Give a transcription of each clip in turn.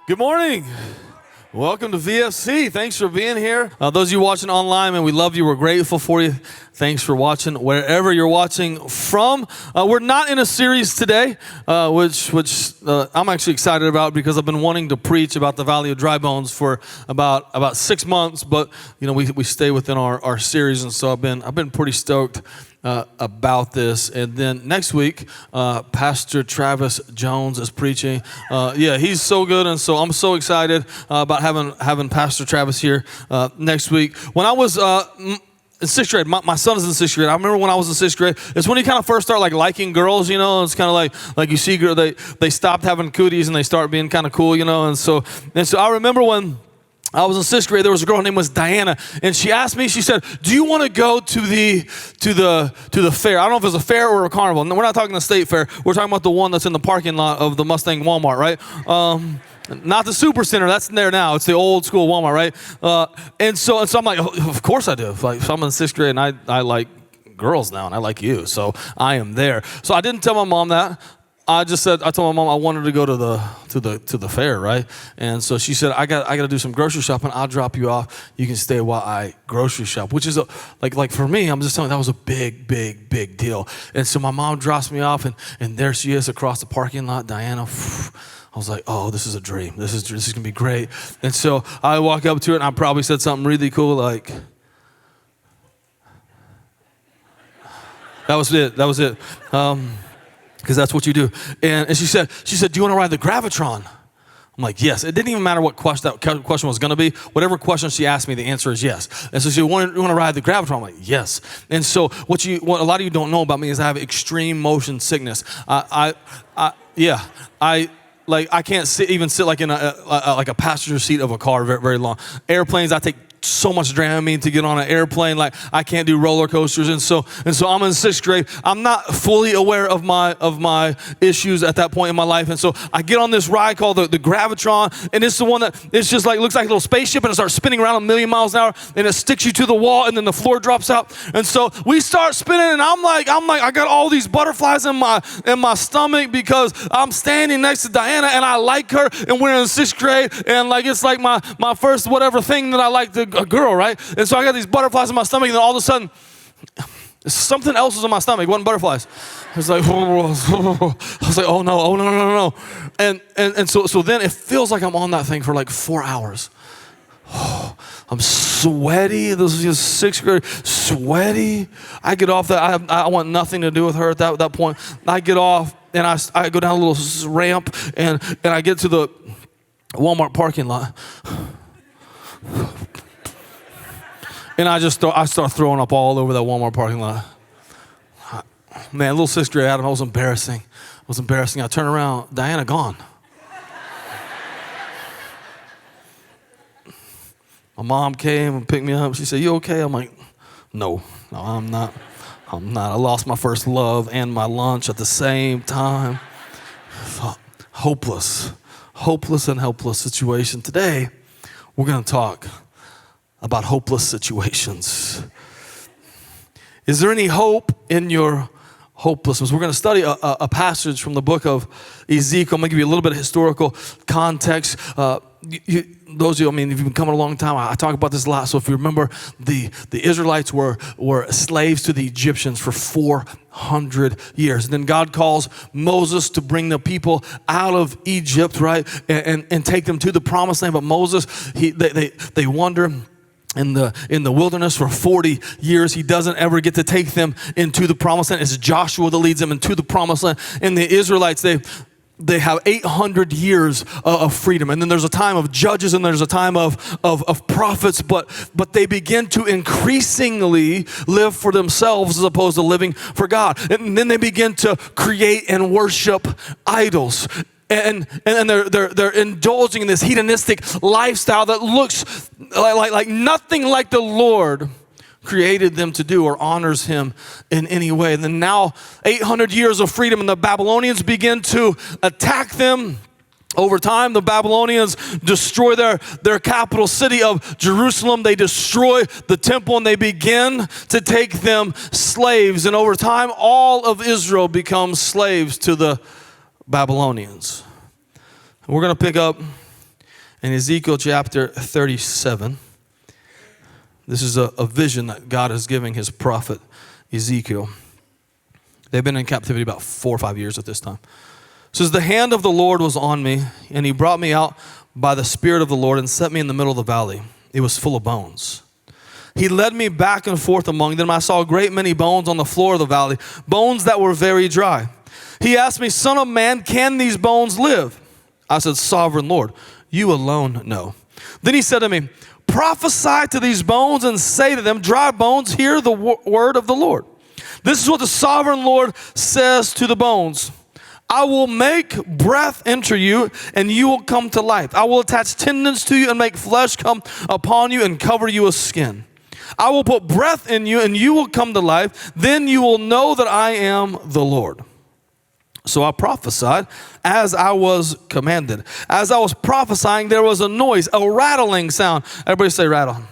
Good morning. Welcome to VFC. Thanks for being here. Those of you watching online, man, we love you. We're grateful for you. Thanks for watching wherever you're watching from. We're not in a series today, which I'm actually excited about because I've been wanting to preach about the Valley of Dry Bones for about 6 months. But you know, we stay within our series, and so I've been pretty stoked about this. And then next week, Pastor Travis Jones is preaching. He's so good, and so I'm so excited about having Pastor Travis here next week. When I was in sixth grade, my son is in sixth grade. I remember when I was in sixth grade, it's when you kind of first start like liking girls, you know. It's kind of like you see girl, they stopped having cooties and they start being kind of cool, you know. And so I remember when I was in sixth grade, there was a girl, her name was Diana, and she asked me, she said, do you want to go to the fair? I don't know if it's a fair or a carnival. No, we're not talking the state fair. We're talking about the one that's in the parking lot of the Mustang Walmart, right? Not the super center, that's there now. It's the old school Walmart, right? And so I'm like, oh, of course I do. Like, so I'm in sixth grade, and I like girls now, and I like you, so I am there. So I didn't tell my mom that. I told my mom I wanted to go to the fair, right? And so she said, I got to do some grocery shopping. I'll drop you off. You can stay while I grocery shop, which is like for me, I'm just telling you, that was a big deal. And so my mom drops me off, and there she is across the parking lot, Diana. I was like, oh, this is a dream. This is gonna be great. And so I walk up to her, and I probably said something really cool, like, that was it. Because that's what you do. And she said, do you want to ride the Gravitron? I'm like, yes. It didn't even matter what that question was going to be. Whatever question she asked me, the answer is yes. And so she said, you want to ride the Gravitron? I'm like, yes. And so what a lot of you don't know about me is I have extreme motion sickness. I can't even sit like in a passenger seat of a car very, very long. Airplanes, I take so much Dramamine to get on an airplane. Like, I can't do roller coasters, and so I'm in sixth grade. I'm not fully aware of my issues at that point in my life, and so I get on this ride called the Gravitron, and it's the one that it's just like looks like a little spaceship, and it starts spinning around 1,000,000 miles an hour, and it sticks you to the wall, and then the floor drops out, and so we start spinning, and I'm like, I got all these butterflies in my stomach because I'm standing next to Diana, and I like her, and we're in sixth grade, and like it's like my first whatever thing that I like a girl, right? And so I got these butterflies in my stomach, and then all of a sudden, something else was in my stomach. It wasn't butterflies. It was like, I was like, oh no. And so then it feels like I'm on that thing for like 4 hours. I'm sweaty. This is just sixth grade, sweaty. I get off that. I want nothing to do with her at that point. I get off, and I go down a little ramp, and I get to the Walmart parking lot. And I start throwing up all over that Walmart parking lot. Man, little sixth grade Adam, it was embarrassing. I turn around, Diana gone. My mom came and picked me up. She said, you okay? I'm like, no, I'm not. I lost my first love and my lunch at the same time. Hopeless and helpless situation. Today, we're going to talk about hopeless situations. Is there any hope in your hopelessness? We're going to study a passage from the book of Ezekiel. I'm going to give you a little bit of historical context. Those of you, if you've been coming a long time, I talk about this a lot. So if you remember, the Israelites were slaves to the Egyptians for 400 years. And then God calls Moses to bring the people out of Egypt, right? And take them to the promised land. But Moses, they wander in the wilderness for 40 years. He doesn't ever get to take them into the promised land. It's Joshua that leads them into the promised land. And the Israelites, they have 800 years of freedom. And then there's a time of judges, and there's a time of prophets, but they begin to increasingly live for themselves as opposed to living for God. And then they begin to create and worship idols. And they're indulging in this hedonistic lifestyle that looks like nothing like the Lord created them to do or honors him in any way. And then now 800 years of freedom, and the Babylonians begin to attack them. Over time, the Babylonians destroy their capital city of Jerusalem. They destroy the temple, and they begin to take them slaves. And over time, all of Israel becomes slaves to the Babylonians. We're going to pick up In Ezekiel chapter 37, this is a vision that God is giving his prophet Ezekiel. They've been in captivity about 4 or 5 years at this time. It says, the hand of the Lord was on me, and he brought me out by the Spirit of the Lord and set me in the middle of the valley. It was full of bones. He led me back and forth among them. I saw a great many bones on the floor of the valley, bones that were very dry. He asked me, Son of man, can these bones live? I said, Sovereign Lord, you alone know. Then he said to me, prophesy to these bones and say to them, dry bones, hear the word of the Lord. This is what the sovereign Lord says to the bones. I will make breath enter you, and you will come to life. I will attach tendons to you and make flesh come upon you and cover you with skin. I will put breath in you, and you will come to life. Then you will know that I am the Lord. So I prophesied as I was commanded. As I was prophesying, there was a noise, a rattling sound. Everybody say rattle.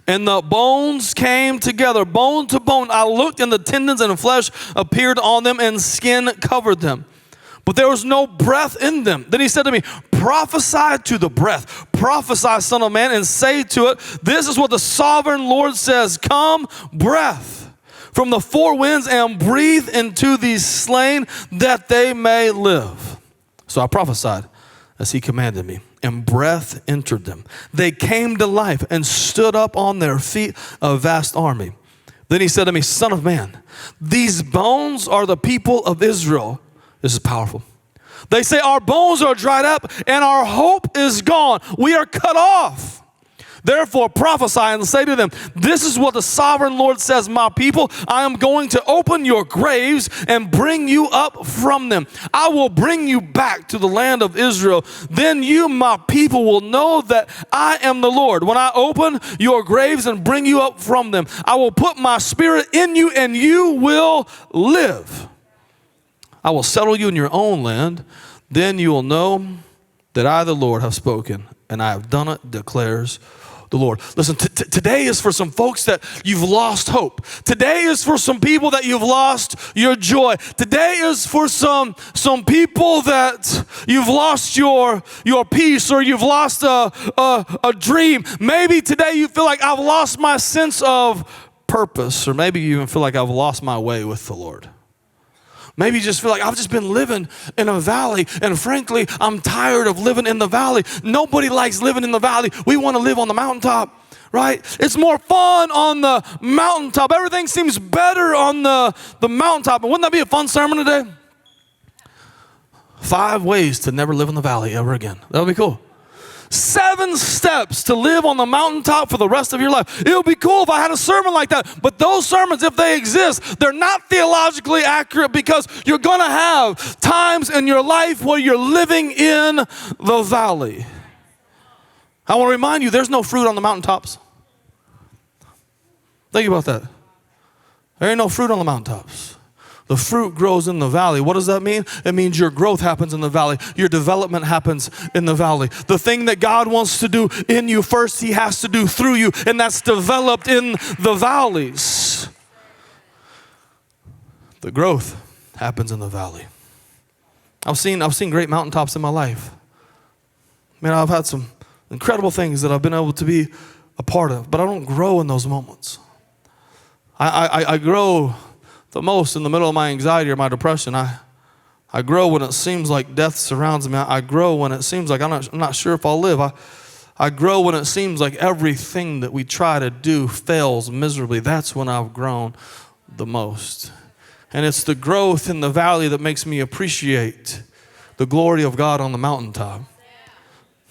And the bones came together, bone to bone. I looked, and the tendons and flesh appeared on them, and skin covered them. But there was no breath in them. Then he said to me, prophesy to the breath. Prophesy, son of man, and say to it, this is what the sovereign Lord says. Come, breath, from the four winds, and breathe into these slain that they may live. So I prophesied as he commanded me, and breath entered them. They came to life and stood up on their feet, a vast army. Then he said to me, Son of man, these bones are the people of Israel. This is powerful. They say, our bones are dried up and our hope is gone. We are cut off. Therefore prophesy and say to them, this is what the sovereign Lord says, my people, I am going to open your graves and bring you up from them. I will bring you back to the land of Israel. Then you, my people, will know that I am the Lord. When I open your graves and bring you up from them, I will put my spirit in you and you will live. I will settle you in your own land. Then you will know that I, the Lord, have spoken, and I have done it, declares the Lord. Listen, today is for some folks that you've lost hope. Today is for some people that you've lost your joy. Today is for some people that you've lost your peace, or you've lost a dream. Maybe today you feel like I've lost my sense of purpose, or maybe you even feel like I've lost my way with the Lord. Maybe you just feel like I've just been living in a valley, and frankly, I'm tired of living in the valley. Nobody likes living in the valley. We want to live on the mountaintop, right? It's more fun on the mountaintop. Everything seems better on the mountaintop. And wouldn't that be a fun sermon today? 5 ways to never live in the valley ever again. That would be cool. 7 steps to live on the mountaintop for the rest of your life. It would be cool if I had a sermon like that. But those sermons, if they exist, they're not theologically accurate, because you're going to have times in your life where you're living in the valley. I want to remind you, there's no fruit on the mountaintops. Think about that. There ain't no fruit on the mountaintops. The fruit grows in the valley. What does that mean? It means your growth happens in the valley. Your development happens in the valley. The thing that God wants to do in you first, he has to do through you, and that's developed in the valleys. The growth happens in the valley. I've seen great mountaintops in my life. Man, I've had some incredible things that I've been able to be a part of, but I don't grow in those moments. I grow the most in the middle of my anxiety or my depression. I grow when it seems like death surrounds me. I grow when it seems like I'm not sure if I'll live. I grow when it seems like everything that we try to do fails miserably. That's when I've grown the most. And it's the growth in the valley that makes me appreciate the glory of God on the mountaintop.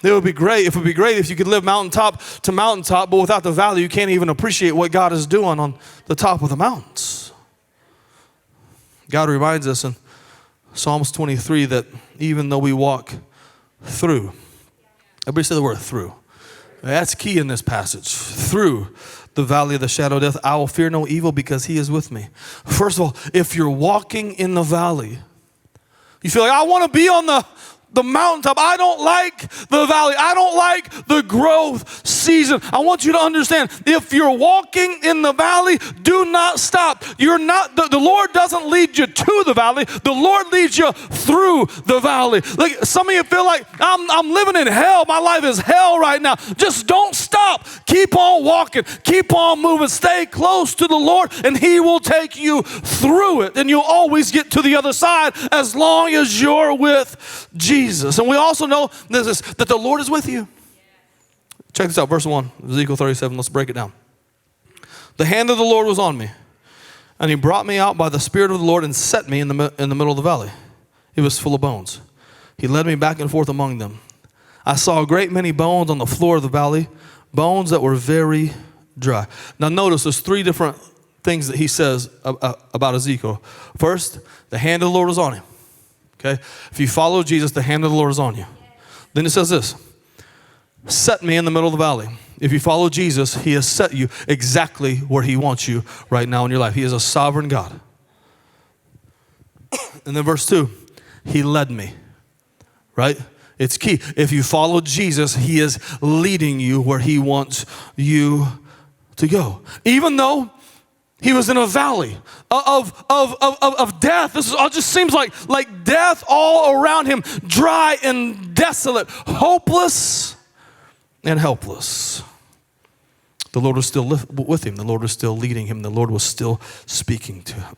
It would be great if you could live mountaintop to mountaintop, but without the valley, you can't even appreciate what God is doing on the top of the mountains. God reminds us in Psalms 23 that even though we walk through, everybody say the word through. That's key in this passage. Through the valley of the shadow of death, I will fear no evil because he is with me. First of all, if you're walking in the valley, you feel like I want to be on the the mountaintop. I don't like the valley. I don't like the growth season. I want you to understand, if you're walking in the valley, do not stop. You're not, the Lord doesn't lead you to the valley. The Lord leads you through the valley. Like some of you feel like, I'm living in hell. My life is hell right now. Just don't stop. Keep on walking. Keep on moving. Stay close to the Lord and he will take you through it. And you'll always get to the other side as long as you're with Jesus. And we also know that the Lord is with you. Check this out, verse 1, Ezekiel 37. Let's break it down. The hand of the Lord was on me, and he brought me out by the Spirit of the Lord and set me in the middle of the valley. It was full of bones. He led me back and forth among them. I saw a great many bones on the floor of the valley, bones that were very dry. Now notice there's three different things that he says about Ezekiel. First, the hand of the Lord was on him. Okay? If you follow Jesus, the hand of the Lord is on you. Then it says this, set me in the middle of the valley. If you follow Jesus, he has set you exactly where he wants you right now in your life. He is a sovereign God. And then verse 2, he led me, right? It's key. If you follow Jesus, he is leading you where he wants you to go. Even though he was in a valley of death. This all just seems like death all around him, dry and desolate, hopeless and helpless. The Lord was still with him. The Lord was still leading him. The Lord was still speaking to him.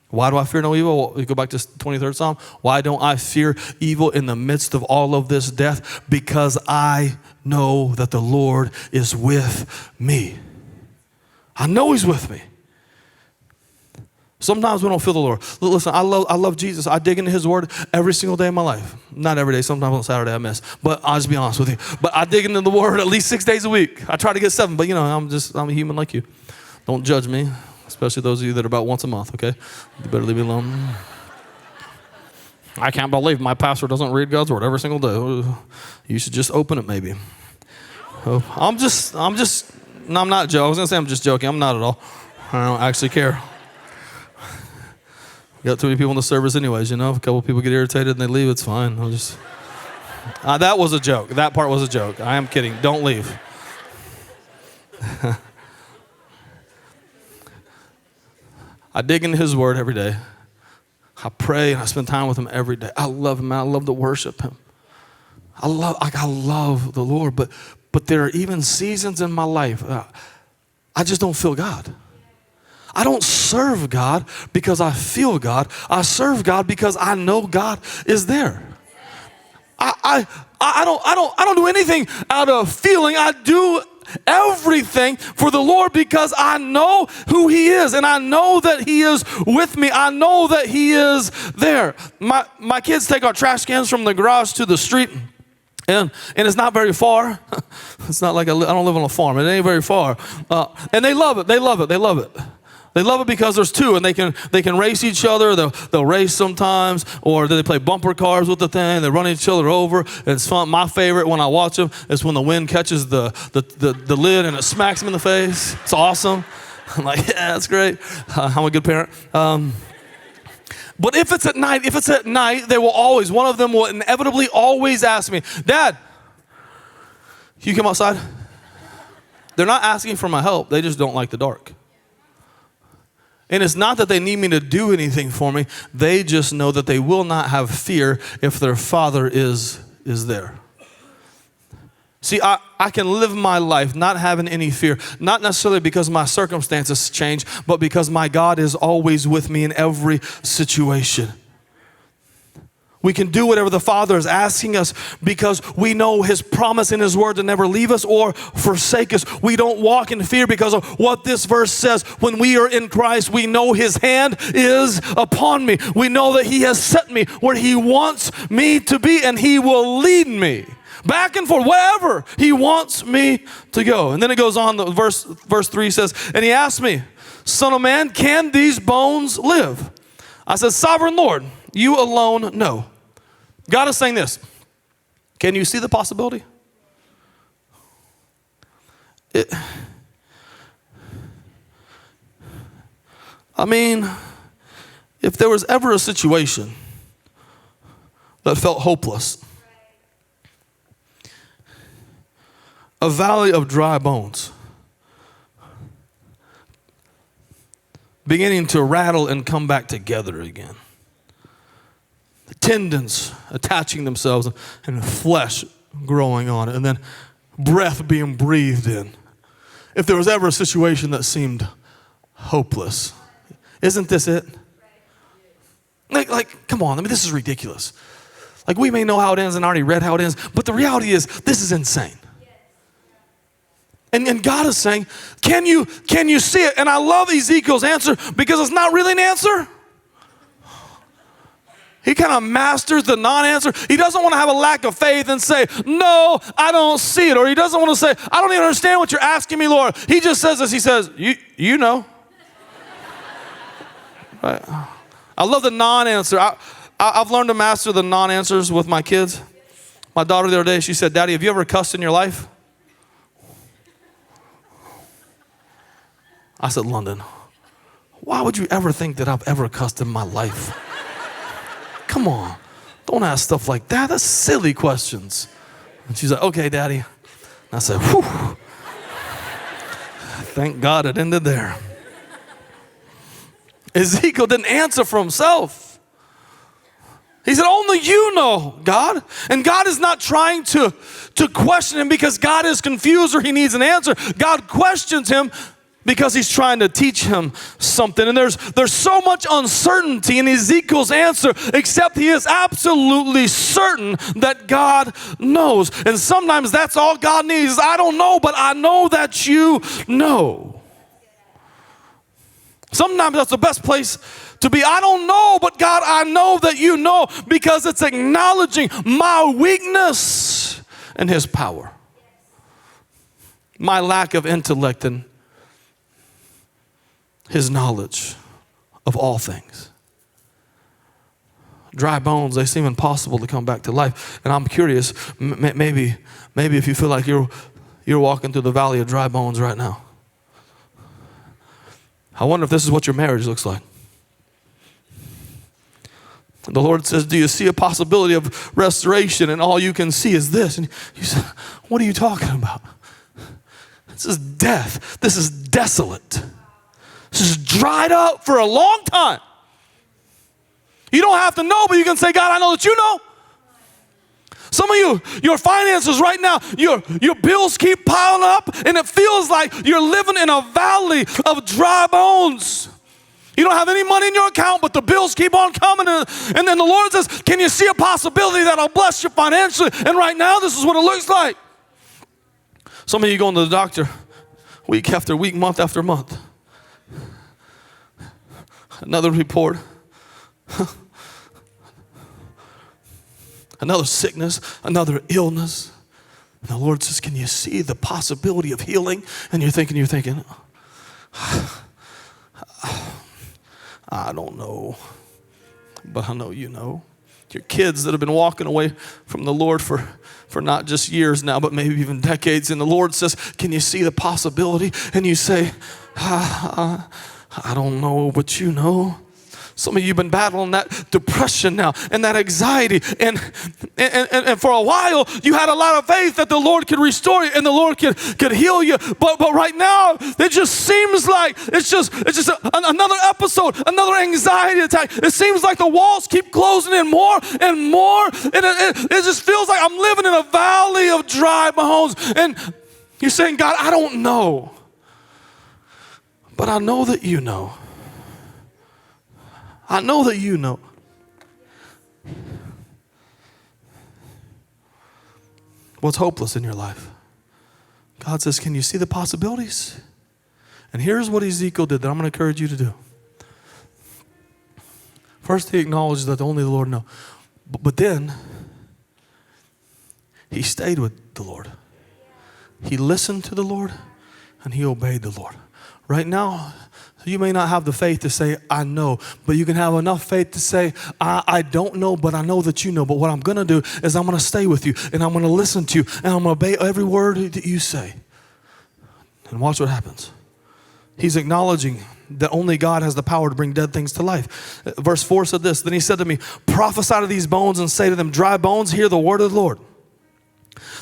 Why do I fear no evil? We go back to 23rd Psalm. Why don't I fear evil in the midst of all of this death? Because I know that the Lord is with me. I know he's with me. Sometimes we don't feel the Lord. Listen, I love Jesus. I dig into his word every single day of my life. Not every day. Sometimes on Saturday I miss. But I'll just be honest with you. But I dig into the word at least 6 days a week. I try to get 7, but I'm a human like you. Don't judge me, especially those of you that are about once a month, okay? You better leave me alone. I can't believe my pastor doesn't read God's word every single day. You should just open it maybe. I'm not joking. I was going to say I'm just joking. I'm not at all. I don't actually care. Got too many people in the service anyways, If a couple people get irritated and they leave, it's fine. I'll just... that was a joke. That part was a joke. I am kidding. Don't leave. I dig into his word every day. I pray and I spend time with him every day. I love him. I love to worship him. I love the Lord, but there are even seasons in my life I just don't feel God. I don't serve God because I feel God. I serve God because I know God is there. I don't do anything out of feeling. I do everything for the Lord because I know who he is and I know that he is with me. I know that he is there. My kids take our trash cans from the garage to the street. And it's not very far. It's not like I don't live on a farm. It ain't very far. And they love it. They love it. They love it. They love it because there's two, and they can race each other. They'll race sometimes, or they play bumper cars with the thing. They run each other over. It's fun. My favorite when I watch them is when the wind catches the lid and it smacks them in the face. It's awesome. I'm like, yeah, that's great. I'm a good parent. But if it's at night, they will always, one of them will inevitably always ask me, Dad, can you come outside? They're not asking for my help. They just don't like the dark. And it's not that they need me to do anything for me. They just know that they will not have fear if their father is there. See, I can live my life not having any fear, not necessarily because my circumstances change, but because my God is always with me in every situation. We can do whatever the Father is asking us because we know his promise in his word to never leave us or forsake us. We don't walk in fear because of what this verse says. When we are in Christ, we know his hand is upon me. We know that he has set me where he wants me to be, and he will lead me back and forth, wherever he wants me to go. And then it goes on, verse 3 says, and he asked me, Son of man, can these bones live? I said, Sovereign Lord, you alone know. God is saying this. Can you see the possibility? If there was ever a situation that felt hopeless. A valley of dry bones, beginning to rattle and come back together again. The tendons attaching themselves and flesh growing on it, and then breath being breathed in. If there was ever a situation that seemed hopeless, isn't this it? Like, come on, I mean, this is ridiculous. Like, we may know how it ends and already read how it ends, but the reality is, this is insane. And God is saying, can you see it? And I love Ezekiel's answer because it's not really an answer. He kind of masters the non-answer. He doesn't want to have a lack of faith and say, no, I don't see it. Or he doesn't want to say, I don't even understand what you're asking me, Lord. He just says this. He says, you know. Right. I love the non-answer. I've learned to master the non-answers with my kids. My daughter the other day, she said, Daddy, have you ever cussed in your life? I said, London, why would you ever think that I've ever cussed in my life? Come on, don't ask stuff like that. That's silly questions. And she's like, okay, Daddy. And I said, whew. Thank God it ended there. Ezekiel didn't answer for himself. He said, only you know, God. And God is not trying to question him because God is confused or he needs an answer. God questions him because he's trying to teach him something. And there's so much uncertainty in Ezekiel's answer, except he is absolutely certain that God knows. And sometimes that's all God needs. I don't know, but I know that you know. Sometimes that's the best place to be. I don't know, but God, I know that you know, because it's acknowledging my weakness and his power. My lack of intellect and his knowledge of all things. Dry bones, they seem impossible to come back to life. And I'm curious, maybe if you feel like you're walking through the valley of dry bones right now. I wonder if this is what your marriage looks like. The Lord says, do you see a possibility of restoration? And all you can see is this. And you say, what are you talking about? This is death. This is desolate. This is dried up for a long time. You don't have to know, but you can say, God, I know that you know. Some of you, your finances right now, your bills keep piling up, and it feels like you're living in a valley of dry bones. You don't have any money in your account, but the bills keep on coming. And then the Lord says, can you see a possibility that I'll bless you financially? And right now, this is what it looks like. Some of you going to the doctor week after week, month after month. Another report. Another sickness, another illness. And the Lord says, can you see the possibility of healing? And you're thinking, I don't know, but I know you know. Your kids that have been walking away from the Lord for not just years now, but maybe even decades. And the Lord says, can you see the possibility? And you say, I don't know, but you know. Some of you have been battling that depression now and that anxiety. And for a while, you had a lot of faith that the Lord could restore you and the Lord could heal you. But right now, it just seems like it's just another episode, another anxiety attack. It seems like the walls keep closing in more and more. And it just feels like I'm living in a valley of dry bones. And you're saying, God, I don't know. But I know that you know. I know that you know. What's hopeless in your life? God says, can you see the possibilities? And here's what Ezekiel did that I'm going to encourage you to do. First, he acknowledged that only the Lord knows. But then, he stayed with the Lord. He listened to the Lord, and he obeyed the Lord. Right now, you may not have the faith to say, I know, but you can have enough faith to say, I don't know, but I know that you know. But what I'm going to do is I'm going to stay with you, and I'm going to listen to you, and I'm going to obey every word that you say. And watch what happens. He's acknowledging that only God has the power to bring dead things to life. Verse 4 said this, then he said to me, prophesy to these bones and say to them, dry bones, hear the word of the Lord.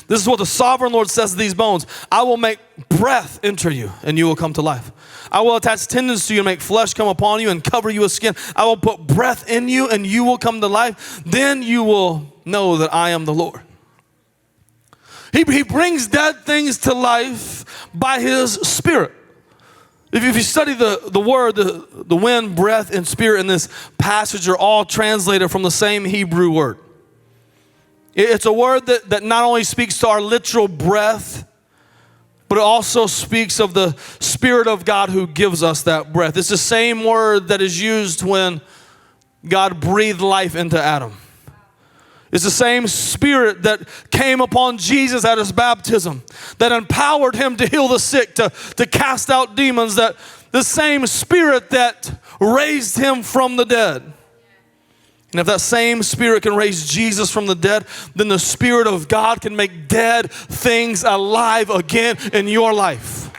This is what the sovereign Lord says to these bones. I will make breath enter you, and you will come to life. I will attach tendons to you and make flesh come upon you and cover you with skin. I will put breath in you, and you will come to life. Then you will know that I am the Lord. He brings dead things to life by his Spirit. If you study the word, the wind, breath, and spirit in this passage are all translated from the same Hebrew word. It's a word that not only speaks to our literal breath, but it also speaks of the Spirit of God who gives us that breath. It's the same word that is used when God breathed life into Adam. It's the same Spirit that came upon Jesus at his baptism, that empowered him to heal the sick, to cast out demons, that the same Spirit that raised him from the dead. And if that same Spirit can raise Jesus from the dead, then the Spirit of God can make dead things alive again in your life.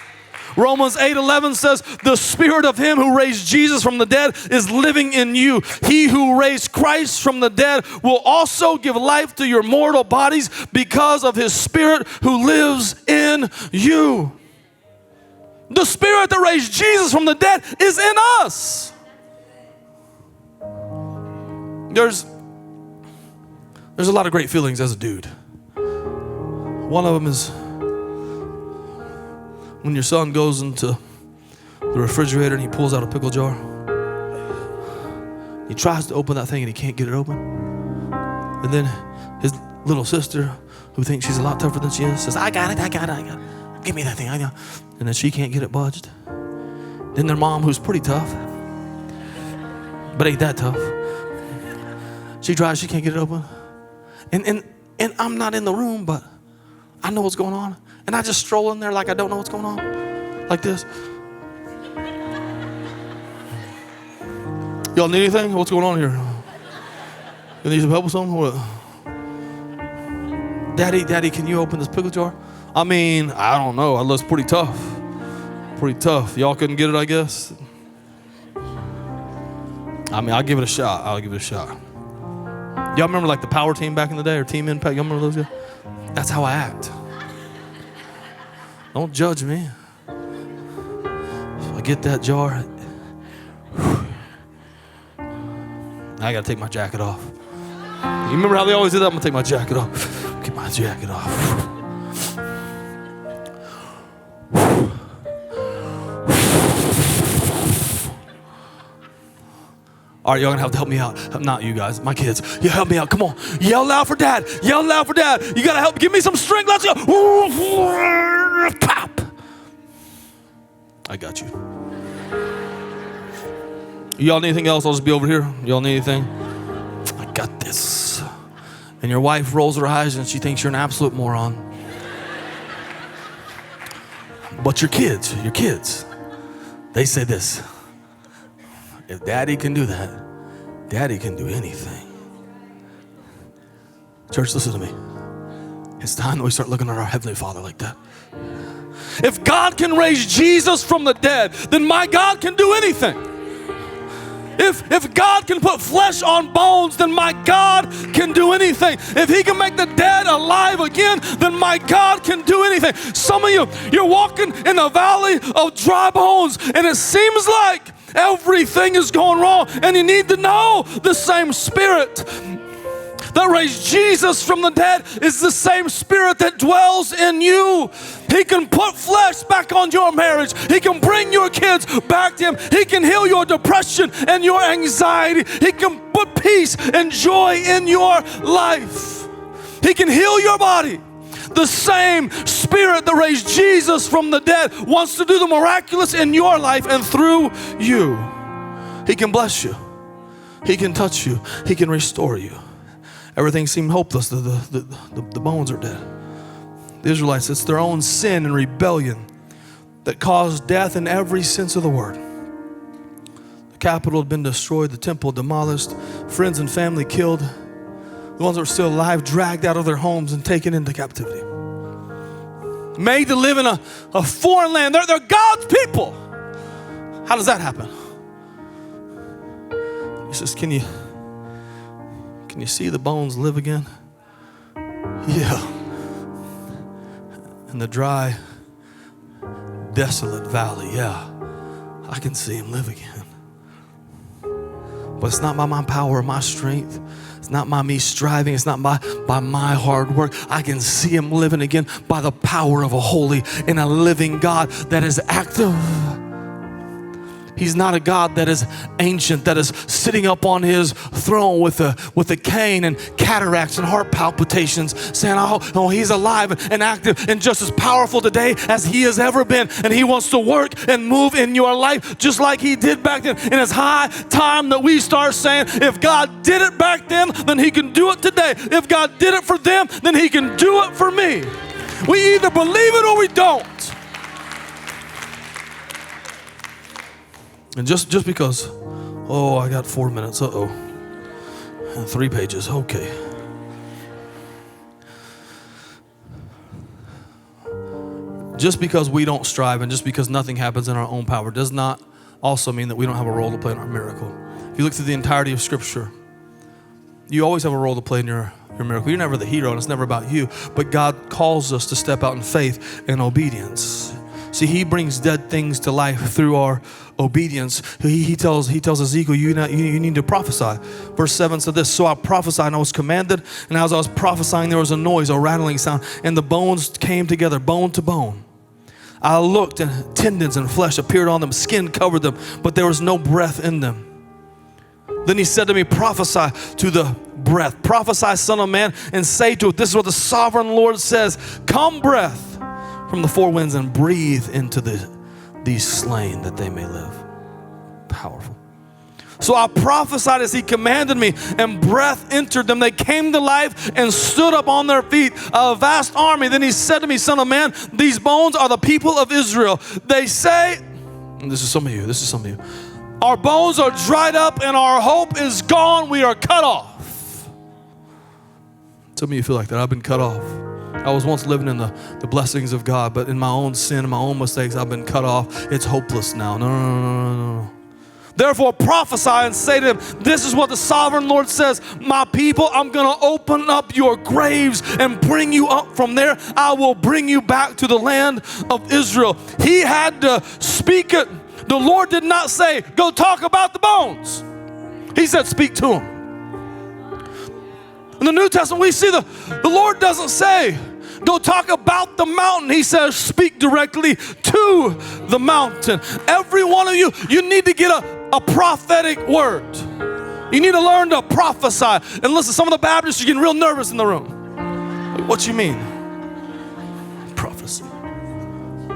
Romans 8:11 says, the Spirit of him who raised Jesus from the dead is living in you. He who raised Christ from the dead will also give life to your mortal bodies because of his Spirit who lives in you. The Spirit that raised Jesus from the dead is in us. There's a lot of great feelings as a dude. One of them is when your son goes into the refrigerator and he pulls out a pickle jar. He tries to open that thing and he can't get it open. And then his little sister, who thinks she's a lot tougher than she is, says, I got it. Give me that thing, I got it. And then she can't get it budged. Then their mom, who's pretty tough, but ain't that tough. She tries, she can't get it open. And I'm not in the room, but I know what's going on. And I just stroll in there like I don't know what's going on. Like this. Y'all need anything? What's going on here? You need some help with something? What? Daddy, can you open this pickle jar? I mean, I don't know. It looks pretty tough. Pretty tough. Y'all couldn't get it, I guess. I mean, I'll give it a shot. Y'all remember like the Power Team back in the day, or Team Impact? Y'all remember those guys? That's how I act. Don't judge me. If I get that jar, I gotta take my jacket off. You remember how they always did that? I'm gonna take my jacket off. Get my jacket off. All right, y'all gonna have to help me out. Not you guys, my kids. You help me out. Come on. Yell loud for dad. Yell loud for dad. You gotta help. Give me some strength. Let's go. Pop. I got you. Y'all need anything else? I'll just be over here. Y'all need anything? I got this. And your wife rolls her eyes and she thinks you're an absolute moron. But your kids, they say this. If daddy can do that, daddy can do anything. Church, listen to me. It's time that we start looking at our Heavenly Father like that. If God can raise Jesus from the dead, then my God can do anything. If God can put flesh on bones, then my God can do anything. If he can make the dead alive again, then my God can do anything. Some of you, you're walking in the valley of dry bones, and it seems like everything is going wrong, and you need to know the same Spirit that raised Jesus from the dead is the same Spirit that dwells in you. He can put flesh back on your marriage. He can bring your kids back to him. He can heal your depression and your anxiety. He can put peace and joy in your life. He can heal your body. The same Spirit that raised Jesus from the dead wants to do the miraculous in your life and through you. He can bless you. He can touch you. He can restore you. Everything seemed hopeless. The bones are dead. The Israelites, it's their own sin and rebellion that caused death in every sense of the word. The capital had been destroyed, the temple demolished, friends and family killed, the ones that were still alive dragged out of their homes and taken into captivity. Made to live in a foreign land. They're God's people. How does that happen? He says, can you see the bones live again? Yeah. In the dry, desolate valley, yeah, I can see him live again. But it's not by my power or my strength. It's not by me striving. It's not by my hard work. I can see him living again by the power of a holy and a living God that is active. He's not a God that is ancient, that is sitting up on his throne with a cane and cataracts and heart palpitations, saying, oh, he's alive and active and just as powerful today as he has ever been. And he wants to work and move in your life just like he did back then. And it's high time that we start saying, if God did it back then he can do it today. If God did it for them, then he can do it for me. We either believe it or we don't. And just because, I got 4 minutes, and 3 pages, okay. Just because we don't strive and just because nothing happens in our own power does not also mean that we don't have a role to play in our miracle. If you look through the entirety of Scripture, you always have a role to play in your miracle. You're never the hero and it's never about you, but God calls us to step out in faith and obedience. See, he brings dead things to life through our obedience. He tells Ezekiel, you need to prophesy. Verse 7 said this, so I prophesied and I was commanded, and as I was prophesying there was a noise, a rattling sound, and the bones came together, bone to bone. I looked and tendons and flesh appeared on them, skin covered them, but there was no breath in them. Then he said to me, prophesy to the breath. Prophesy, son of man, and say to it, this is what the sovereign Lord says, come breath from the four winds and breathe into these slain that they may live. Powerful. So I prophesied as he commanded me, and breath entered them. They came to life and stood up on their feet, a vast army. Then he said to me, son of man, these bones are the people of Israel. They say, and this is some of you, our bones are dried up and our hope is gone. We are cut off. Some of you feel like that. I've been cut off. I was once living in the blessings of God, but in my own sin and my own mistakes, I've been cut off. It's hopeless now. No. Therefore prophesy and say to them, this is what the sovereign Lord says, my people, I'm going to open up your graves and bring you up from there. I will bring you back to the land of Israel. He had to speak it. The Lord did not say, go talk about the bones. He said, speak to them. In the New Testament, we see the Lord doesn't say, go talk about the mountain. He says, speak directly to the mountain. Every one of you need to get a prophetic word. You need to learn to prophesy. And listen, some of the Baptists are getting real nervous in the room. What you mean? Prophecy.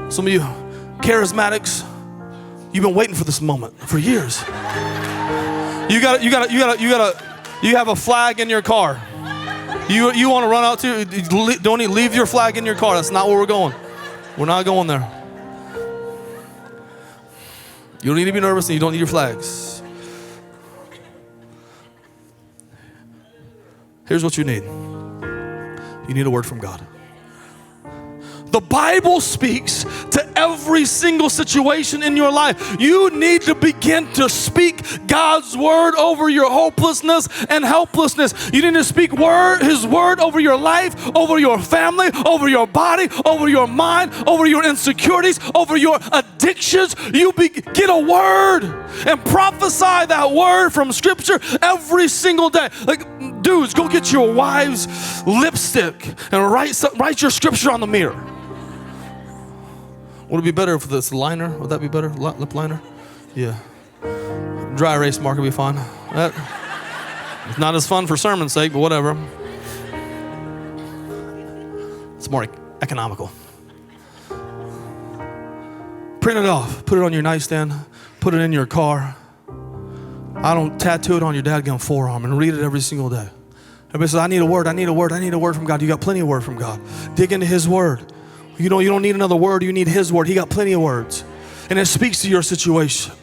Some of you charismatics, you've been waiting for this moment for years. You have a flag in your car. You want to run out to, don't leave your flag in your car. That's not where we're going. We're not going there. You don't need to be nervous and you don't need your flags. Here's what you need. You need a word from God. The Bible speaks to every single situation in your life. You need to begin to speak God's word over your hopelessness and helplessness. You need to speak His word over your life, over your family, over your body, over your mind, over your insecurities, over your addictions. Get a word and prophesy that word from Scripture every single day. Like, dudes, go get your wife's lipstick and write your Scripture on the mirror. Would it be better if this liner? Would that be better? Lip liner? Yeah. Dry erase marker would be fine. It's not as fun for sermon's sake, but whatever. It's more economical. Print it off. Put it on your nightstand. Put it in your car. I don't tattoo it on your dadgum forearm and read it every single day. Everybody says, I need a word from God. You got plenty of word from God. Dig into His word. You don't need another word. You need His word. He got plenty of words. And it speaks to your situation.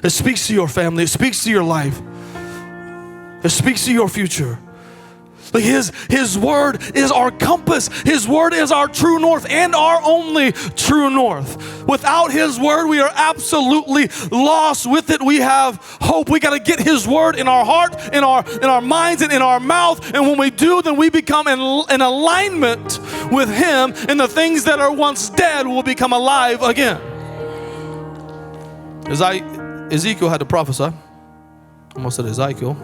It speaks to your family. It speaks to your life. It speaks to your future. Like his word is our compass. His word is our true north and our only true north. Without his word, we are absolutely lost. With it, we have hope. We got to get his word in our heart, in our minds, and in our mouth. And when we do, then we become in alignment with him, and the things that are once dead will become alive again. Ezekiel had to prophesy. Almost said Ezekiel.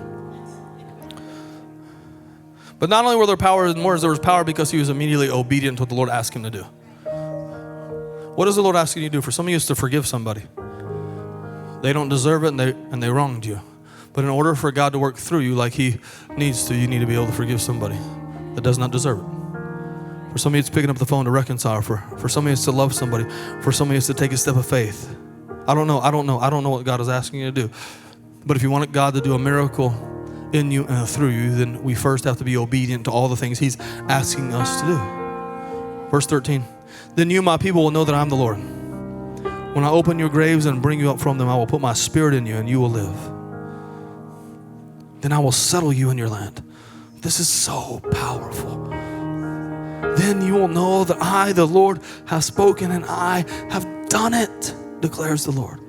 But not only were there powers and words, there was power because he was immediately obedient to what the Lord asked him to do. What is the Lord asking you to do? For some of you, it's to forgive somebody. They don't deserve it, and they wronged you. But in order for God to work through you like he needs to, you need to be able to forgive somebody that does not deserve it. For some of you, it's picking up the phone to reconcile. For some of you, it's to love somebody. For some of you, it's to take a step of faith. I don't know what God is asking you to do. But if you want God to do a miracle in you and through you, then we first have to be obedient to all the things he's asking us to do. Verse 13, then you, my people, will know that I'm the Lord. When I open your graves and bring you up from them, I will put my spirit in you and you will live. Then I will settle you in your land. This is so powerful. Then you will know that I, the Lord, have spoken and I have done it, declares the Lord.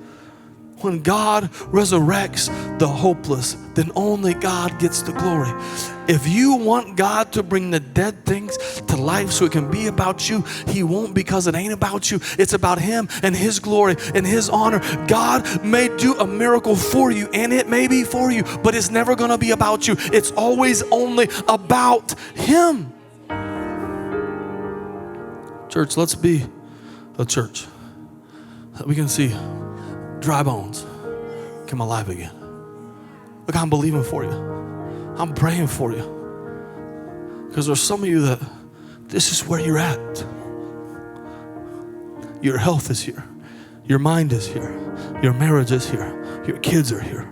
When God resurrects the hopeless, then only God gets the glory. If you want God to bring the dead things to life so it can be about you, he won't, because it ain't about you. It's about him and his glory and his honor. God may do a miracle for you, and it may be for you, but it's never going to be about you. It's always only about him. Church, let's be a church that we can see dry bones come alive again. Look, I'm believing for you. I'm praying for you. Because there's some of you that this is where you're at. Your health is here. Your mind is here. Your marriage is here. Your kids are here.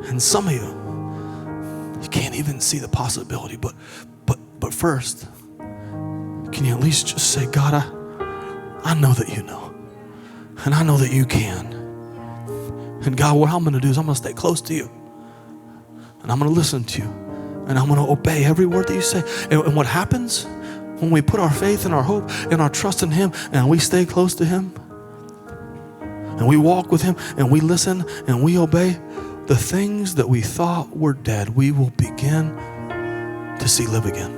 And some of you can't even see the possibility. But first, can you at least just say, God, I know that you know. And I know that you can. And God, what I'm going to do is I'm going to stay close to you. And I'm going to listen to you. And I'm going to obey every word that you say. And what happens when we put our faith and our hope and our trust in him and we stay close to him and we walk with him and we listen and we obey, the things that we thought were dead, we will begin to see live again.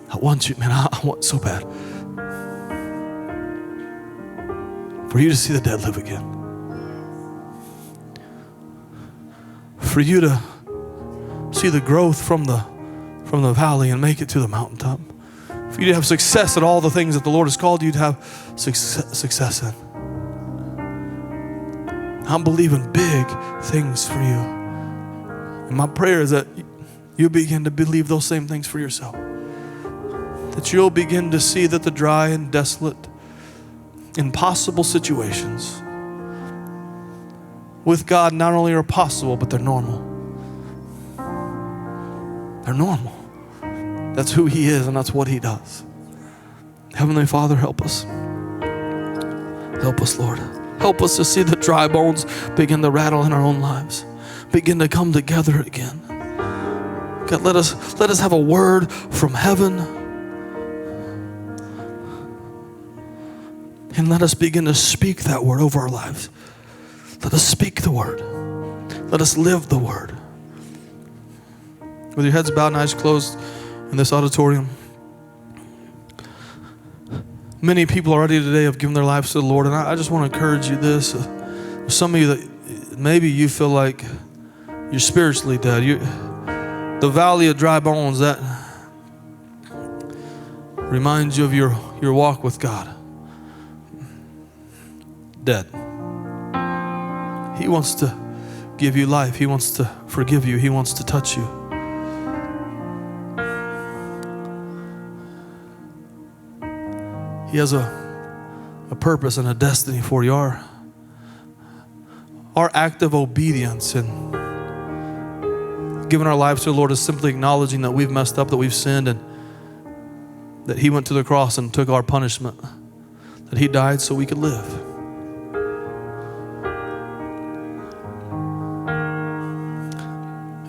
I want you, man, I want so bad for you to see the dead live again. For you to see the growth from the valley and make it to the mountaintop. For you to have success at all the things that the Lord has called you to have success in. I'm believing big things for you. And my prayer is that you begin to believe those same things for yourself. That you'll begin to see that the dry and desolate, impossible situations with God not only are possible, but they're normal. They're normal. That's who he is, and that's what he does. Heavenly Father, help us. Help us, Lord. Help us to see the dry bones begin to rattle in our own lives, begin to come together again. God, let us have a word from heaven, and let us begin to speak that word over our lives. Let us speak the word. Let us live the word. With your heads bowed and eyes closed in this auditorium, many people already today have given their lives to the Lord, and I just want to encourage you this. Some of you that maybe you feel like you're spiritually dead. The valley of dry bones, that reminds you of your walk with God. Dead. He wants to give you life. He wants to forgive you. He wants to touch you. He has a purpose and a destiny for you. Our act of obedience and giving our lives to the Lord is simply acknowledging that we've messed up, that we've sinned, and that he went to the cross and took our punishment, that he died so we could live.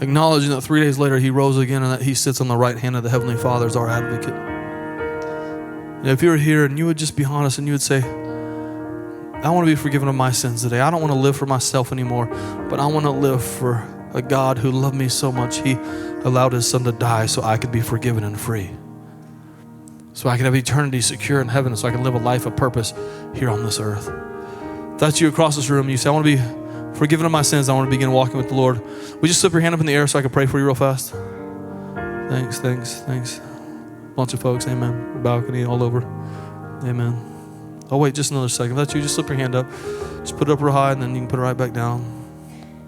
acknowledging that 3 days later he rose again and that he sits on the right hand of the Heavenly Father as our advocate. And if you were here and you would just be honest and you would say, I want to be forgiven of my sins today. I don't want to live for myself anymore, but I want to live for a God who loved me so much, he allowed his son to die so I could be forgiven and free. So I could have eternity secure in heaven, so I can live a life of purpose here on this earth. If that's you across this room, you say, I want to be forgiven of my sins. I want to begin walking with the Lord. Would you slip your hand up in the air so I can pray for you real fast? Thanks, thanks, thanks. Bunch of folks, amen. Balcony all over, amen. Oh, wait, just another second. If that's you, just slip your hand up. Just put it up real high, and then you can put it right back down.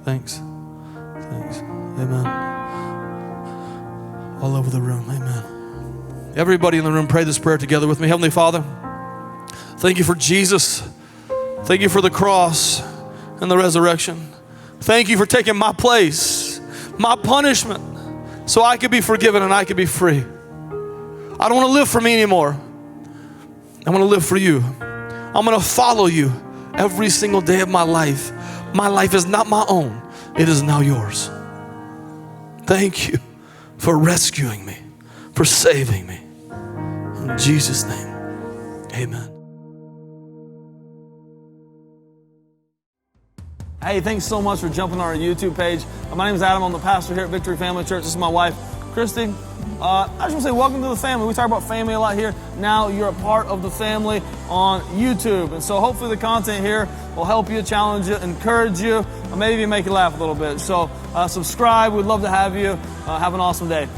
Thanks. Thanks. Amen. All over the room. Amen. Everybody in the room, pray this prayer together with me. Heavenly Father, thank you for Jesus. Thank you for the cross and the resurrection. Thank you for taking my place, my punishment, so I could be forgiven and I could be free. I don't want to live for me anymore. I want to live for you. I'm going to follow you every single day of my life. My life is not my own. It is now yours. Thank you for rescuing me, for saving me. In Jesus' name, amen. Hey, thanks so much for jumping on our YouTube page. My name is Adam. I'm the pastor here at Victory Family Church. This is my wife, Christy. I just want to say welcome to the family. We talk about family a lot here. Now you're a part of the family on YouTube. And so hopefully the content here will help you, challenge you, encourage you, or maybe even make you laugh a little bit. So subscribe. We'd love to have you. Have an awesome day.